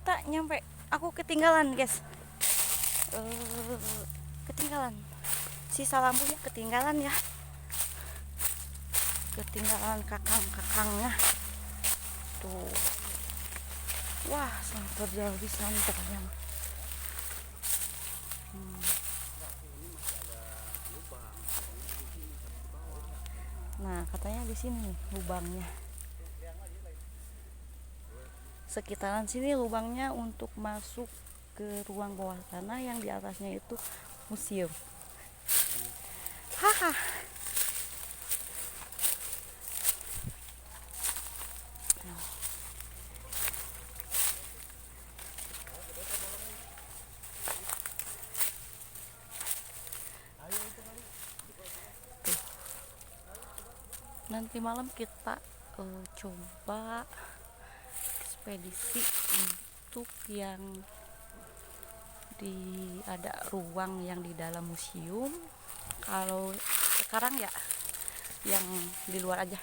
kita nyampe. Aku ketinggalan guys. Ketinggalan. Sisa lampunya ketinggalan ya. Ketinggalan kakang-kakangnya. Tuh. Wah, sangat terjauh di sana pokoknya. Nah, katanya di sini lubangnya. Sekitaran sini lubangnya untuk masuk ke ruang bawah tanah yang di atasnya itu museum. Haha. Nanti malam kita coba ekspedisi untuk yang ada ruang yang di dalam museum. Kalau sekarang ya yang di luar aja.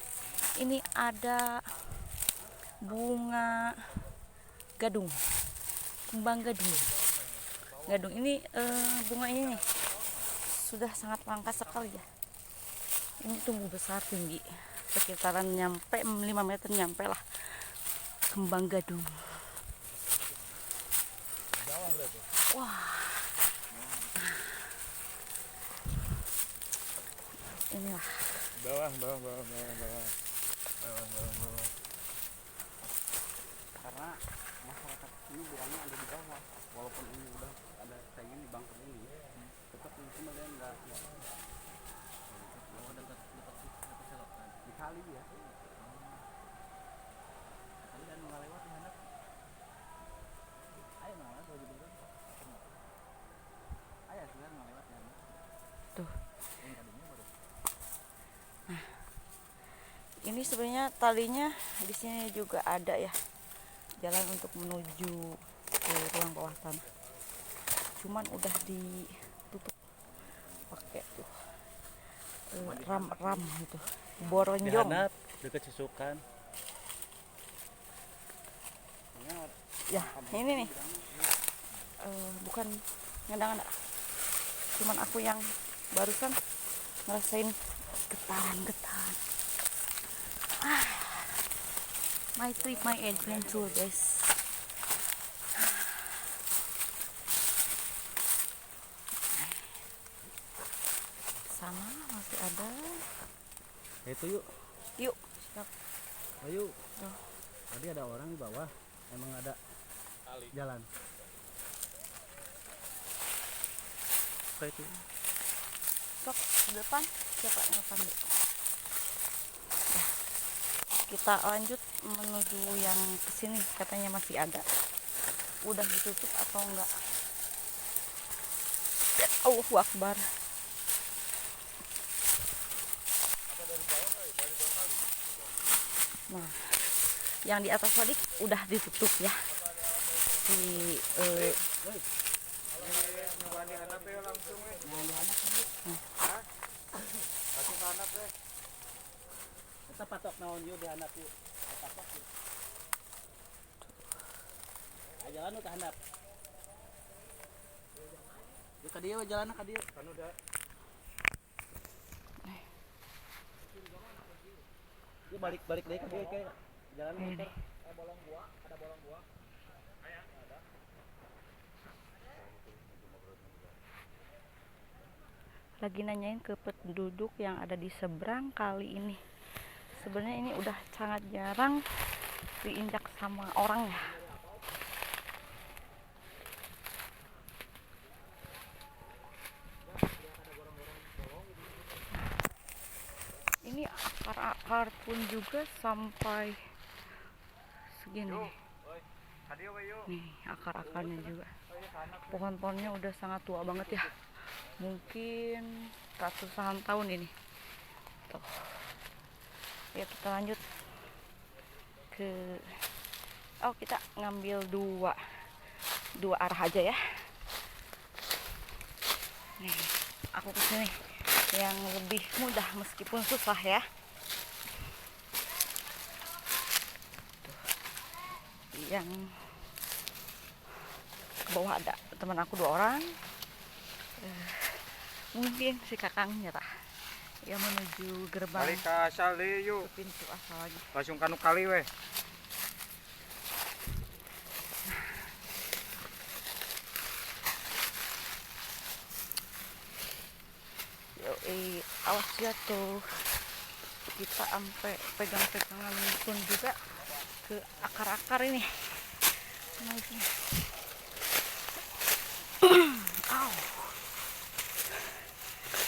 Ini ada bunga gadung, kembang gadung. Gadung ini bunga ini nih sudah sangat langka sekali ya. Ini tumbuh besar tinggi, sekitaran nyampe 5 meter nyampe lah kembang gadung. Wah, inilah bawah. Karena masyarakat ini bilangnya ada di bawah, walaupun ini udah ada kayak gini bangker ini, tetap mungkin kalian nggak dekat selokan di kali ya. Tadi dan nggak lewat di handap. Ayo nggak lewat lagi dulu. Ayo sudah nggak lewat ya. tuh. Ini sebenarnya talinya di sini juga ada ya, jalan untuk menuju ke ruang bawah tanah. Cuman udah ditutup pakai tuh ram gitu, boronjong. Dekat Susukan. Ya, ini nih. Bukan ngendang, cuman aku yang barusan ngerasain getaran. My trip, my adventure guys. Sana masih ada. Itu yuk. Siap. Ayo. Tuh. Tadi ada orang di bawah. Emang ada jalan. Kayak itu. Sok di depan. Siapa yang depan? Kita lanjut menuju yang kesini, katanya masih ada. Udah ditutup atau enggak? Allahu Akbar. Nah, yang di atas tadi udah ditutup ya. Kita patok naon yuk di handap yuk. Patok yuk. Jalan ke handap. Yuk ka dieu jalan ka dieu. Kan udah. Yuk balik deui ka dieu kayak jalan muter. Ada bolong buah. Ada. Lagi nanyain ke penduduk yang ada di seberang kali ini. Sebenarnya ini udah sangat jarang diinjak sama orang ya. Ini akar-akar pun juga sampai segini. Nih akar-akarnya juga. Pohon-pohonnya udah sangat tua banget ya. Mungkin ratusan tahun ini. Tuh. Ya kita lanjut ke kita ngambil dua arah aja ya. Nih aku kesini yang lebih mudah meskipun susah ya. Tuh. Yang bawah ada teman aku 2 orang. Mungkin si kakang nyerah. Ya menuju gerbang Balik ke Sali yuk. pintu asal lagi. Langsung kanu kali weh. Awas jatuh. Kita sampai pegang-pegangan pun juga ke akar-akar ini. Nah, ini. Au.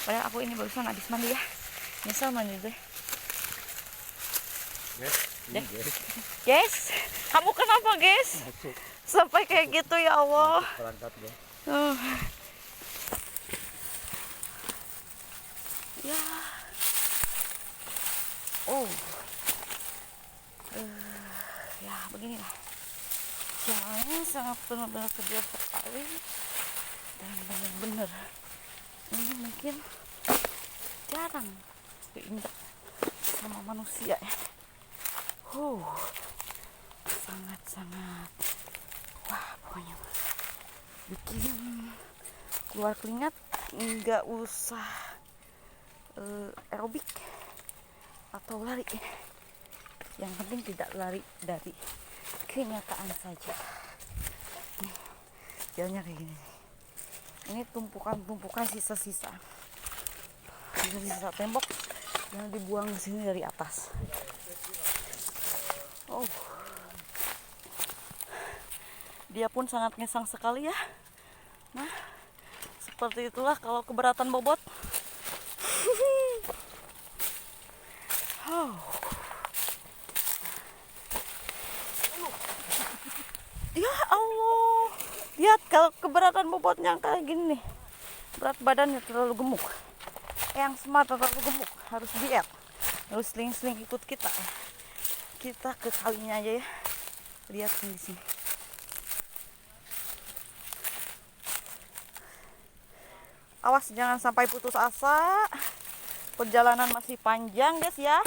Padahal aku ini barusan habis mandi ya. Nyesel mandi deh. Guys, kamu kenapa guys? Masuk. Sampai kayak gitu ya Allah. Berangkat deh. Ya. Ya beginilah. Jalannya sangat benar-benar kecil sekali dan benar-benar ini mungkin jarang diinjak sama manusia ya. Sangat-sangat wah pokoknya bikin keluar keringat, nggak usah aerobik atau lari, yang penting tidak lari dari kenyataan saja. Nih, jalannya kayak gini. Ini tumpukan sisa-sisa tembok yang dibuang ke sini dari atas. Dia pun sangat ngesang sekali ya. Nah, seperti itulah kalau keberatan bobot. Ya Allah, lihat kalau keberatan bobotnya kayak gini nih, berat badannya terlalu gemuk. Yang smart terlalu gemuk, harus diet, harus seling-seling ikut kita. Kita ke kalinya aja ya, lihat di sini. Awas jangan sampai putus asa, perjalanan masih panjang guys ya.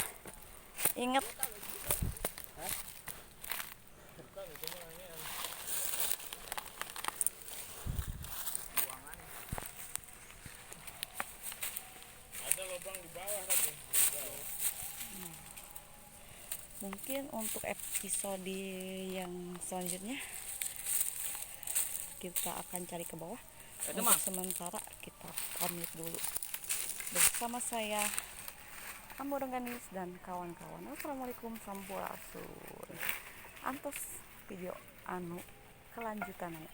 Ingat. Ada lubang di bawah lagi. Mungkin untuk episode yang selanjutnya kita akan cari ke bawah. Untuk sementara kita pamit dulu bersama saya Ambo Rengganis dan kawan-kawan. Assalamualaikum sampurasun. Antos video anu kelanjutannya.